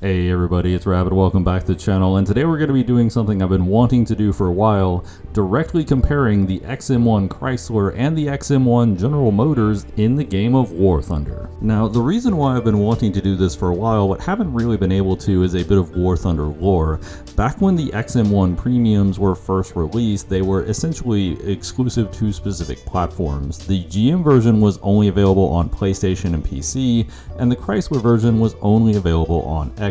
Hey everybody, it's Rabbit. Welcome back to the channel, and today we're going to be doing something I've been wanting to do for a while, directly comparing the XM-1 Chrysler and the XM-1 General Motors in the game of War Thunder. Now, the reason why I've been wanting to do this for a while, but haven't really been able to, is a bit of War Thunder lore. Back when the XM-1 premiums were first released, they were essentially exclusive to specific platforms. The GM version was only available on PlayStation and PC, and the Chrysler version was only available on Xbox.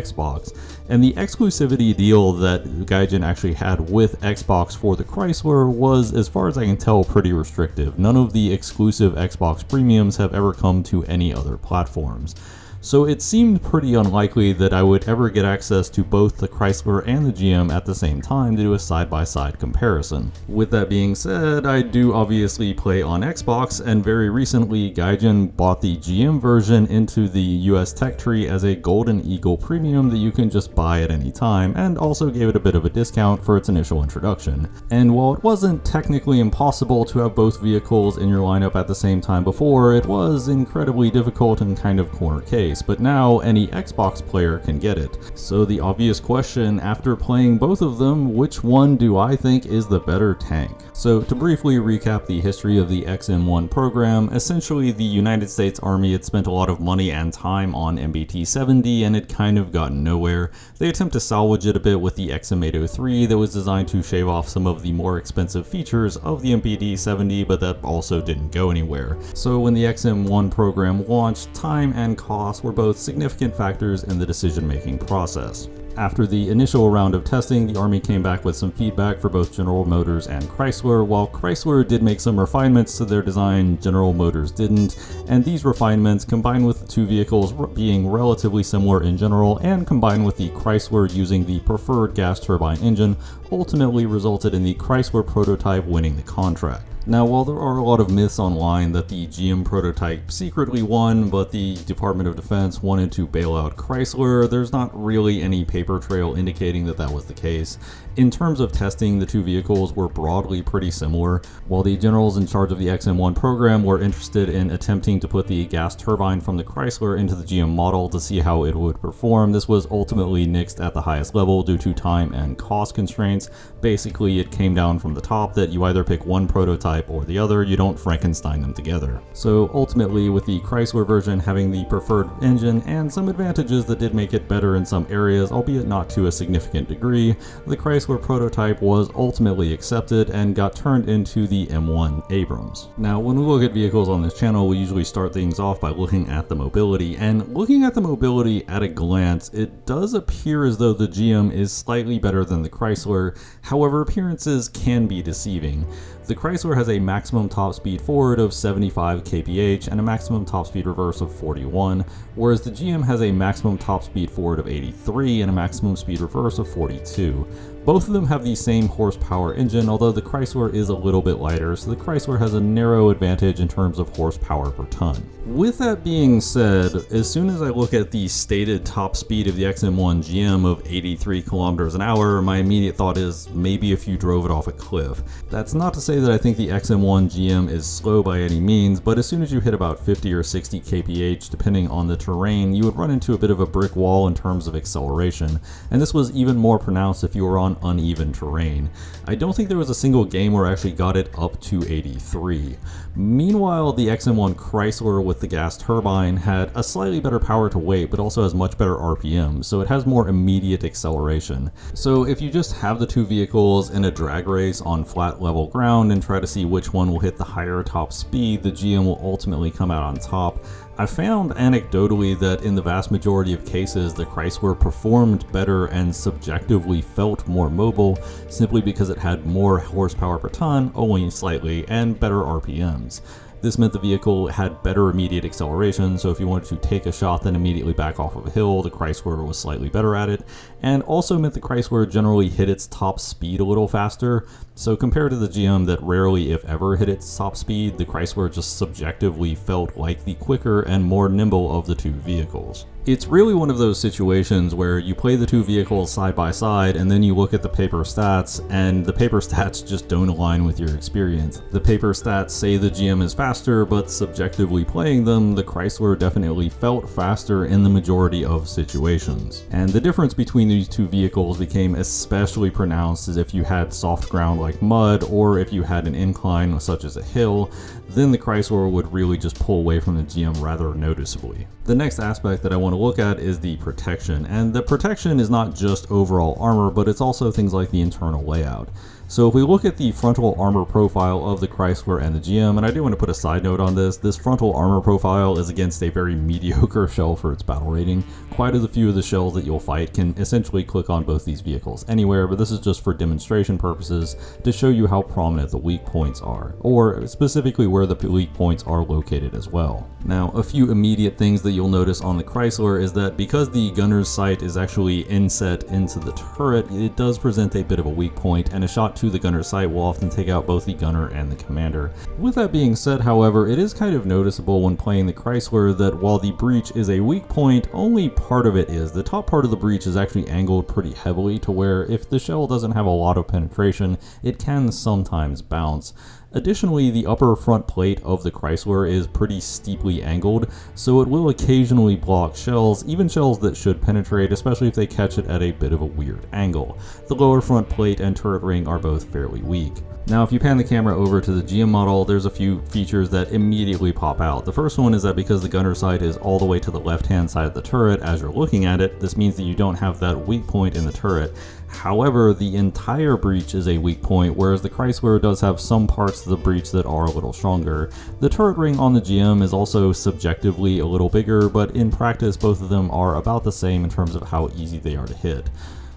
And the exclusivity deal that Gaijin actually had with Xbox for the Chrysler was, as far as I can tell, pretty restrictive. None of the exclusive Xbox premiums have ever come to any other platforms. So it seemed pretty unlikely that I would ever get access to both the Chrysler and the GM at the same time to do a side-by-side comparison. With that being said, I do obviously play on Xbox, and very recently Gaijin bought the GM version into the US tech tree as a Golden Eagle premium that you can just buy at any time, and also gave it a bit of a discount for its initial introduction. And while it wasn't technically impossible to have both vehicles in your lineup at the same time before, it was incredibly difficult and kind of corner case. But now any Xbox player can get it. So the obvious question after playing both of them, which one do I think is the better tank? So to briefly recap the history of the XM-1 program, essentially the United States Army had spent a lot of money and time on MBT-70 and had kind of gotten nowhere. They attempt to salvage it a bit with the XM-803 that was designed to shave off some of the more expensive features of the MBT-70, but that also didn't go anywhere. So when the XM-1 program launched, time and cost were both significant factors in the decision-making process. After the initial round of testing, the Army came back with some feedback for both General Motors and Chrysler. While Chrysler did make some refinements to their design, General Motors didn't, and these refinements, combined with the two vehicles being relatively similar in general, and combined with the Chrysler using the preferred gas turbine engine, ultimately resulted in the Chrysler prototype winning the contract. Now, while there are a lot of myths online that the GM prototype secretly won, but the Department of Defense wanted to bail out Chrysler, there's not really any paper trail indicating that that was the case. In terms of testing, the two vehicles were broadly pretty similar. While the generals in charge of the XM-1 program were interested in attempting to put the gas turbine from the Chrysler into the GM model to see how it would perform, this was ultimately nixed at the highest level due to time and cost constraints. Basically, it came down from the top that you either pick one prototype or the other, you don't Frankenstein them together. So ultimately, with the Chrysler version having the preferred engine and some advantages that did make it better in some areas, albeit not to a significant degree, the Chrysler prototype was ultimately accepted and got turned into the M1 Abrams. Now, when we look at vehicles on this channel, we usually start things off by looking at the mobility, and looking at the mobility at a glance, it does appear as though the GM is slightly better than the Chrysler. However, appearances can be deceiving. The Chrysler has a maximum top speed forward of 75 kph and a maximum top speed reverse of 41, whereas the GM has a maximum top speed forward of 83 and a maximum speed reverse of 42. Both of them have the same horsepower engine, although the Chrysler is a little bit lighter, so the Chrysler has a narrow advantage in terms of horsepower per ton. With that being said, as soon as I look at the stated top speed of the XM-1 GM of 83 kilometers an hour, my immediate thought is maybe if you drove it off a cliff. That's not to say that I think the XM-1 GM is slow by any means, but as soon as you hit about 50 or 60 kph, depending on the terrain, you would run into a bit of a brick wall in terms of acceleration, and this was even more pronounced if you were on uneven terrain. I don't think there was a single game where I actually got it up to 83. Meanwhile, the XM-1 Chrysler with the gas turbine had a slightly better power to weight, but also has much better RPM, so it has more immediate acceleration. So if you just have the two vehicles in a drag race on flat level ground and try to see which one will hit the higher top speed, the GM will ultimately come out on top. I found anecdotally that in the vast majority of cases, the Chrysler performed better and subjectively felt more mobile, simply because it had more horsepower per ton, only slightly, and better RPMs. This meant the vehicle had better immediate acceleration, so if you wanted to take a shot then immediately back off of a hill, the Chrysler was slightly better at it, and also meant the Chrysler generally hit its top speed a little faster. So compared to the GM that rarely if ever hit its top speed, the Chrysler just subjectively felt like the quicker and more nimble of the two vehicles. It's really one of those situations where you play the two vehicles side by side and then you look at the paper stats, and the paper stats just don't align with your experience. The paper stats say the GM is faster, but subjectively playing them, the Chrysler definitely felt faster in the majority of situations. And the difference between these two vehicles became especially pronounced as if you had soft ground like mud, or if you had an incline such as a hill, then the Chrysler would really just pull away from the GM rather noticeably. The next aspect that I want to look at is the protection, and the protection is not just overall armor, but it's also things like the internal layout. So if we look at the frontal armor profile of the Chrysler and the GM, and I do want to put a side note on this frontal armor profile is against a very mediocre shell for its battle rating. Quite a few of the shells that you'll fight can essentially click on both these vehicles anywhere, but this is just for demonstration purposes to show you how prominent the weak points are, or specifically where the weak points are located as well. Now, a few immediate things that you'll notice on the Chrysler is that because the gunner's sight is actually inset into the turret, it does present a bit of a weak point, and a shot to the gunner's sight will often take out both the gunner and the commander. With that being said, however, it is kind of noticeable when playing the Chrysler that while the breach is a weak point, only part of it is. The top part of the breach is actually angled pretty heavily to where if the shell doesn't have a lot of penetration, it can sometimes bounce. Additionally, the upper front plate of the Chrysler is pretty steeply angled, so it will occasionally block shells, even shells that should penetrate, especially if they catch it at a bit of a weird angle. The lower front plate and turret ring are both fairly weak. Now, if you pan the camera over to the GM model, there's a few features that immediately pop out. The first one is that because the gunner sight is all the way to the left-hand side of the turret as you're looking at it, this means that you don't have that weak point in the turret. However, the entire breach is a weak point, whereas the Chrysler does have some parts of the breach that are a little stronger. The turret ring on the GM is also subjectively a little bigger, but in practice both of them are about the same in terms of how easy they are to hit.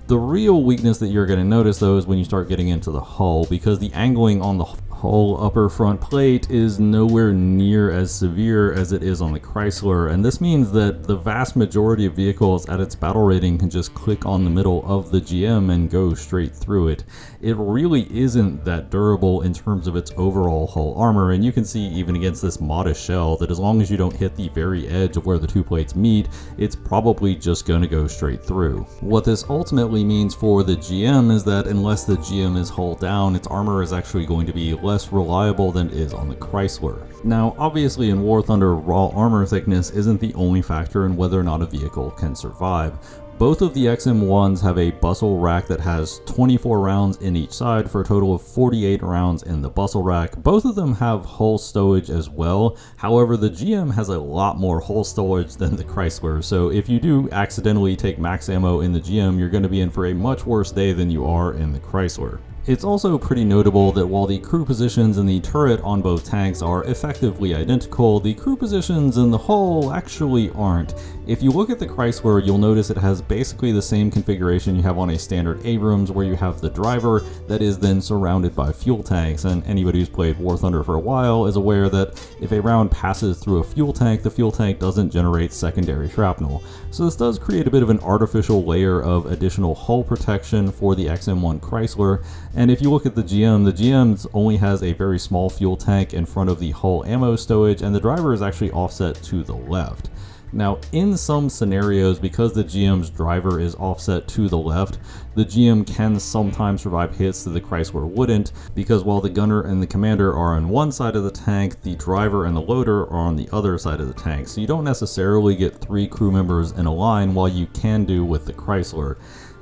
The real weakness that you're going to notice though is when you start getting into the hull, because the angling on the hull upper front plate is nowhere near as severe as it is on the Chrysler, and this means that the vast majority of vehicles at its battle rating can just click on the middle of the GM and go straight through it. It really isn't that durable in terms of its overall hull armor, and you can see even against this modest shell that as long as you don't hit the very edge of where the two plates meet, it's probably just going to go straight through. What this ultimately means for the GM is that unless the GM is hull down, its armor is actually going to be less reliable than it is on the Chrysler. Now, obviously in War Thunder, raw armor thickness isn't the only factor in whether or not a vehicle can survive. Both of the XM-1s have a bustle rack that has 24 rounds in each side for a total of 48 rounds in the bustle rack. Both of them have hull stowage as well. However, the GM has a lot more hull stowage than the Chrysler, so if you do accidentally take max ammo in the GM, you're going to be in for a much worse day than you are in the Chrysler. It's also pretty notable that while the crew positions in the turret on both tanks are effectively identical, the crew positions in the hull actually aren't. If you look at the Chrysler, you'll notice it has basically the same configuration you have on a standard Abrams, where you have the driver that is then surrounded by fuel tanks, and anybody who's played War Thunder for a while is aware that if a round passes through a fuel tank, the fuel tank doesn't generate secondary shrapnel. So this does create a bit of an artificial layer of additional hull protection for the XM-1 Chrysler. And if you look at the GM only has a very small fuel tank in front of the hull ammo stowage, and the driver is actually offset to the left. Now, in some scenarios, because the GM's driver is offset to the left, the GM can sometimes survive hits that the Chrysler wouldn't, because while the gunner and the commander are on one side of the tank, the driver and the loader are on the other side of the tank. So you don't necessarily get 3 crew members in a line while you can do with the Chrysler.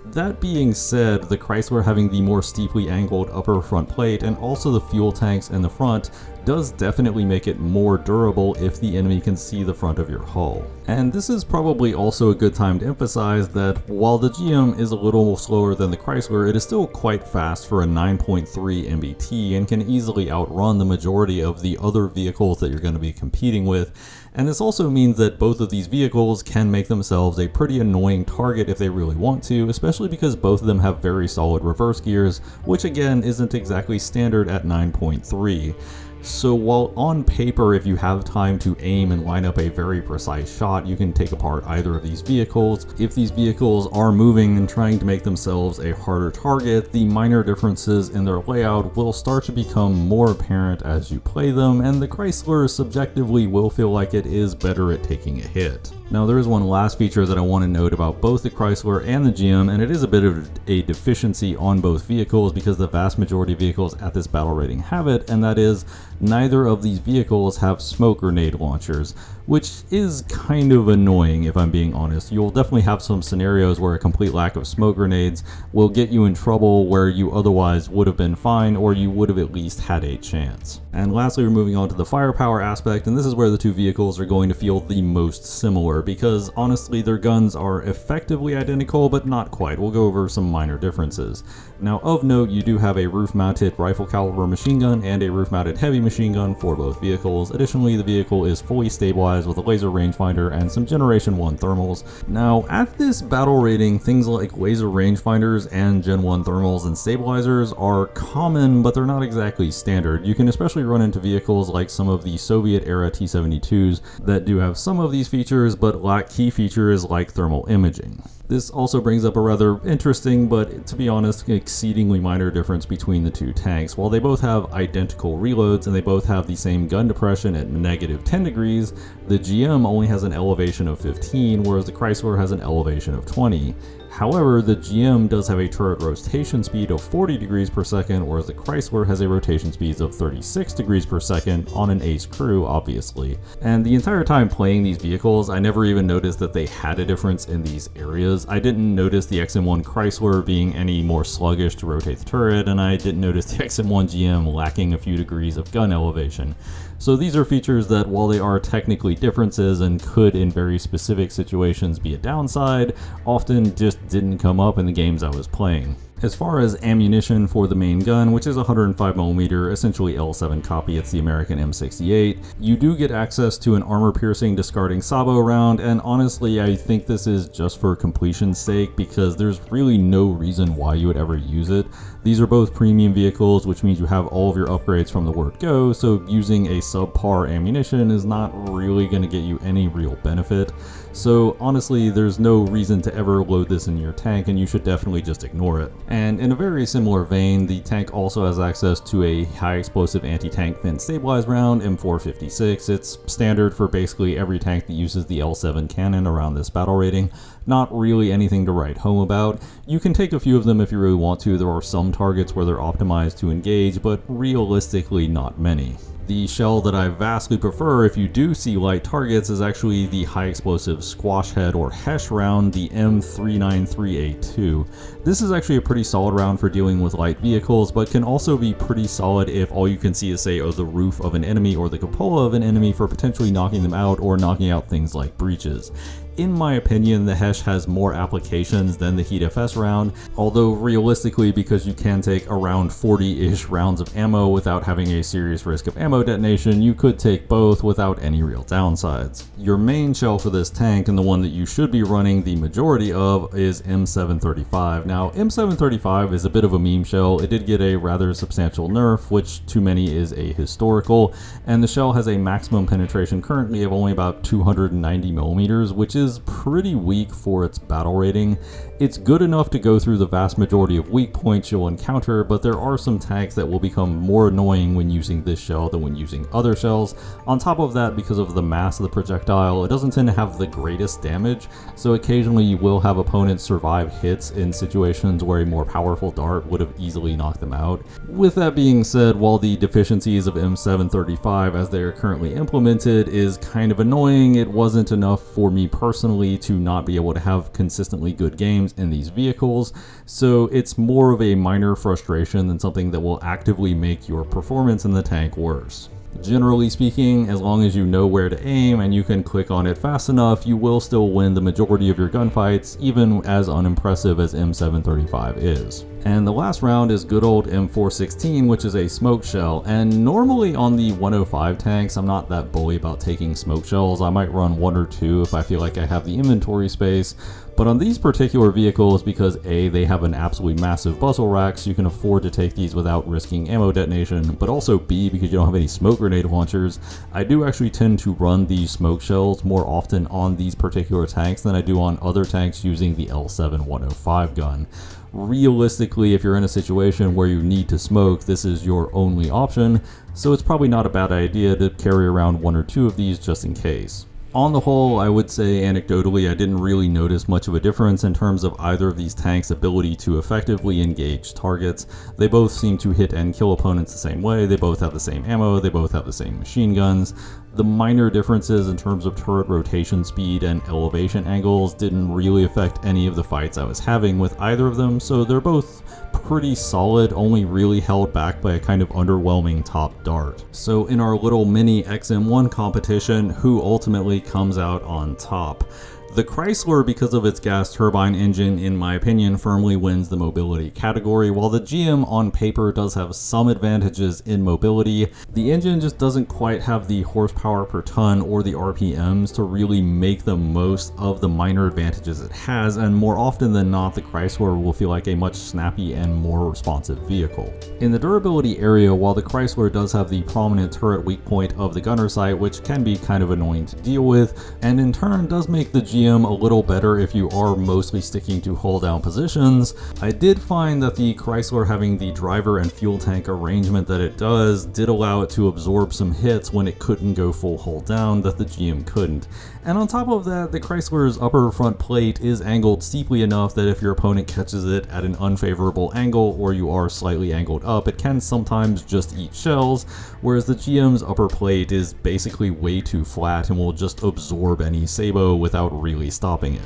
That being said, the Chrysler having the more steeply angled upper front plate and also the fuel tanks in the front does definitely make it more durable if the enemy can see the front of your hull. And this is probably also a good time to emphasize that while the GM is a little slower than the Chrysler, it is still quite fast for a 9.3 MBT and can easily outrun the majority of the other vehicles that you're going to be competing with. And this also means that both of these vehicles can make themselves a pretty annoying target if they really want to, especially because both of them have very solid reverse gears, which again isn't exactly standard at 9.3. So while on paper, if you have time to aim and line up a very precise shot, you can take apart either of these vehicles. If these vehicles are moving and trying to make themselves a harder target, the minor differences in their layout will start to become more apparent as you play them, and the Chrysler subjectively will feel like it is better at taking a hit. Now there is one last feature that I want to note about both the Chrysler and the GM, and it is a bit of a deficiency on both vehicles because the vast majority of vehicles at this battle rating have it, and that is neither of these vehicles have smoke grenade launchers, which is kind of annoying if I'm being honest. You'll definitely have some scenarios where a complete lack of smoke grenades will get you in trouble where you otherwise would have been fine, or you would have at least had a chance. And lastly, we're moving on to the firepower aspect, and this is where the two vehicles are going to feel the most similar because honestly their guns are effectively identical but not quite. We'll go over some minor differences. Now of note, you do have a roof-mounted rifle caliber machine gun and a roof-mounted heavy machine gun for both vehicles. Additionally, the vehicle is fully stabilized with a laser rangefinder and some Generation 1 thermals. Now at this battle rating, things like laser rangefinders and Gen 1 thermals and stabilizers are common, but they're not exactly standard. You can especially run into vehicles like some of the Soviet era T-72s that do have some of these features but lack key features like thermal imaging. This also brings up a rather interesting, but to be honest, exceedingly minor difference between the two tanks. While they both have identical reloads and they both have the same gun depression at -10 degrees, the GM only has an elevation of 15, whereas the Chrysler has an elevation of 20. However, the GM does have a turret rotation speed of 40 degrees per second, whereas the Chrysler has a rotation speed of 36 degrees per second on an ace crew, obviously. And the entire time playing these vehicles, I never even noticed that they had a difference in these areas. I didn't notice the XM-1 Chrysler being any more sluggish to rotate the turret, and I didn't notice the XM-1 GM lacking a few degrees of gun elevation. So these are features that, while they are technically differences and could in very specific situations be a downside, often just didn't come up in the games I was playing. As far as ammunition for the main gun, which is a 105mm, essentially L7 copy, it's the American M68, you do get access to an armor-piercing discarding Sabo round, and honestly I think this is just for completion's sake because there's really no reason why you would ever use it. These are both premium vehicles, which means you have all of your upgrades from the word go, so using a subpar ammunition is not really going to get you any real benefit. So honestly, there's no reason to ever load this in your tank, and you should definitely just ignore it. And in a very similar vein, the tank also has access to a high explosive anti-tank fin stabilized round, M456. It's standard for basically every tank that uses the L7 cannon around this battle rating. Not really anything to write home about. You can take a few of them if you really want to. There are some targets where they're optimized to engage, but realistically not many. The shell that I vastly prefer if you do see light targets is actually the high explosive squash head or HESH round, the M393A2. This is actually a pretty solid round for dealing with light vehicles, but can also be pretty solid if all you can see is, say, the roof of an enemy or the cupola of an enemy for potentially knocking them out or knocking out things like breaches. In my opinion, the HESH has more applications than the Heat FS round, although realistically, because you can take around 40-ish rounds of ammo without having a serious risk of ammo detonation, you could take both without any real downsides. Your main shell for this tank, and the one that you should be running the majority of, is M735. Now, M735 is a bit of a meme shell. It did get a rather substantial nerf, which to many is ahistorical, and the shell has a maximum penetration currently of only about 290mm, which is pretty weak for its battle rating. It's good enough to go through the vast majority of weak points you'll encounter, but there are some tanks that will become more annoying when using this shell than when using other shells. On top of that, because of the mass of the projectile, it doesn't tend to have the greatest damage, so occasionally you will have opponents survive hits in situations where a more powerful dart would have easily knocked them out. With that being said, while the deficiencies of M735 as they are currently implemented is kind of annoying, it wasn't enough for me personally to not be able to have consistently good games in these vehicles, so it's more of a minor frustration than something that will actively make your performance in the tank worse. Generally speaking, as long as you know where to aim and you can click on it fast enough, you will still win the majority of your gunfights, even as unimpressive as M735 is. And the last round is good old M416, which is a smoke shell. And normally on the 105 tanks, I'm not that bully about taking smoke shells. I might run one or two if I feel like I have the inventory space. But on these particular vehicles, because A, they have an absolutely massive muzzle rack, so you can afford to take these without risking ammo detonation, but also B, because you don't have any smoke grenade launchers, I do actually tend to run these smoke shells more often on these particular tanks than I do on other tanks using the L7-105 gun. Realistically, if you're in a situation where you need to smoke, this is your only option, so it's probably not a bad idea to carry around one or two of these just in case. On the whole, I would say anecdotally I didn't really notice much of a difference in terms of either of these tanks' ability to effectively engage targets. They both seem to hit and kill opponents the same way, they both have the same ammo, they both have the same machine guns. The minor differences in terms of turret rotation speed and elevation angles didn't really affect any of the fights I was having with either of them, so they're both pretty solid, only really held back by a kind of underwhelming top dart. So in our little mini XM-1 competition, who ultimately comes out on top? The Chrysler, because of its gas turbine engine, in my opinion, firmly wins the mobility category. While the GM on paper does have some advantages in mobility, the engine just doesn't quite have the horsepower per ton or the RPMs to really make the most of the minor advantages it has, and more often than not, the Chrysler will feel like a much snappy and more responsive vehicle. In the durability area, while the Chrysler does have the prominent turret weak point of the gunner sight, which can be kind of annoying to deal with, and in turn does make the GM a little better if you are mostly sticking to hull down positions, I did find that the Chrysler having the driver and fuel tank arrangement that it does did allow it to absorb some hits when it couldn't go full hull down that the GM couldn't. And on top of that, the Chrysler's upper front plate is angled steeply enough that if your opponent catches it at an unfavorable angle or you are slightly angled up, it can sometimes just eat shells, whereas the GM's upper plate is basically way too flat and will just absorb any sabot without really stopping it.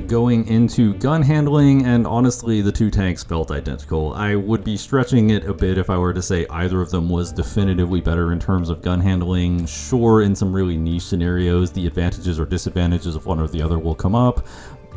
Going into gun handling, and honestly the two tanks felt identical. I would be stretching it a bit if I were to say either of them was definitively better in terms of gun handling. Sure, in some really niche scenarios the advantages or disadvantages of one or the other will come up,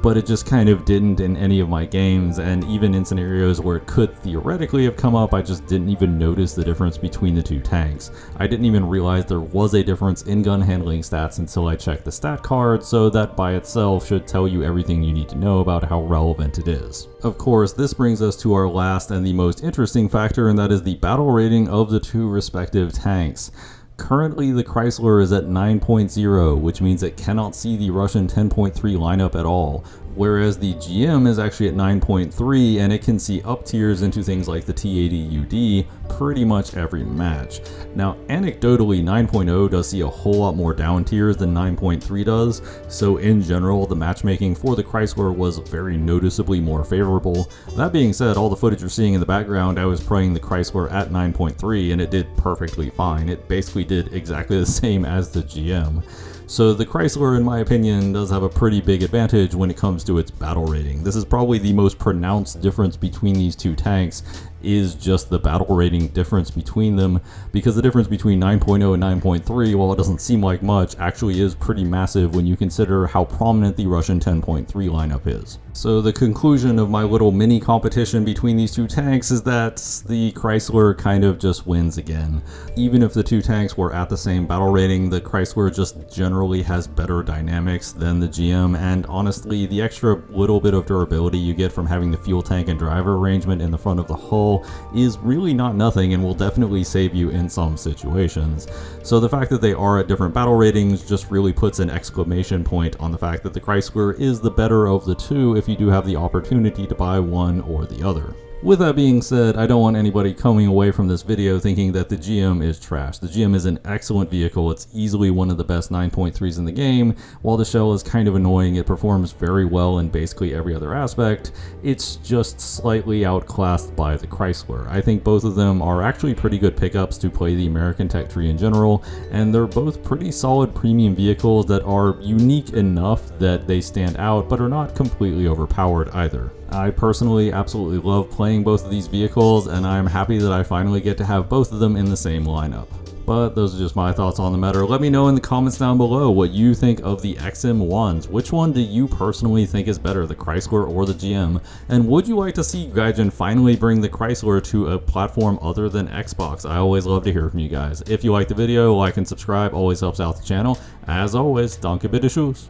but it just kind of didn't in any of my games, and even in scenarios where it could theoretically have come up, I just didn't even notice the difference between the two tanks. I didn't even realize there was a difference in gun handling stats until I checked the stat card, so that by itself should tell you everything you need to know about how relevant it is. Of course, this brings us to our last and the most interesting factor, and that is the battle rating of the two respective tanks. Currently, the Chrysler is at 9.0, which means it cannot see the Russian 10.3 lineup at all, whereas the GM is actually at 9.3 and it can see up tiers into things like the T80UD pretty much every match. Now, anecdotally, 9.0 does see a whole lot more down tiers than 9.3 does, so in general, the matchmaking for the Chrysler was very noticeably more favorable. That being said, all the footage you're seeing in the background, I was playing the Chrysler at 9.3 and it did perfectly fine. It basically did exactly the same as the GM. So the Chrysler, in my opinion, does have a pretty big advantage when it comes to its battle rating. This is probably the most pronounced difference between these two tanks, is just the battle rating difference between them, because the difference between 9.0 and 9.3, while it doesn't seem like much, actually is pretty massive when you consider how prominent the Russian 10.3 lineup is. So the conclusion of my little mini competition between these two tanks is that the Chrysler kind of just wins again. Even if the two tanks were at the same battle rating, the Chrysler just generally has better dynamics than the GM, and honestly, the extra little bit of durability you get from having the fuel tank and driver arrangement in the front of the hull is really not nothing and will definitely save you in some situations. So the fact that they are at different battle ratings just really puts an exclamation point on the fact that the Chrysler is the better of the two if you do have the opportunity to buy one or the other. With that being said, I don't want anybody coming away from this video thinking that the GM is trash. The GM is an excellent vehicle. It's easily one of the best 9.3s in the game. While the shell is kind of annoying, it performs very well in basically every other aspect. It's just slightly outclassed by the Chrysler. I think both of them are actually pretty good pickups to play the American tech tree in general, and they're both pretty solid premium vehicles that are unique enough that they stand out, but are not completely overpowered either. I personally absolutely love playing both of these vehicles, and I'm happy that I finally get to have both of them in the same lineup. But those are just my thoughts on the matter. Let me know in the comments down below what you think of the XM-1s. Which one do you personally think is better, the Chrysler or the GM? And would you like to see Gaijin finally bring the Chrysler to a platform other than Xbox? I always love to hear from you guys. If you like the video, like and subscribe always helps out the channel. As always, danke bitte tschüss.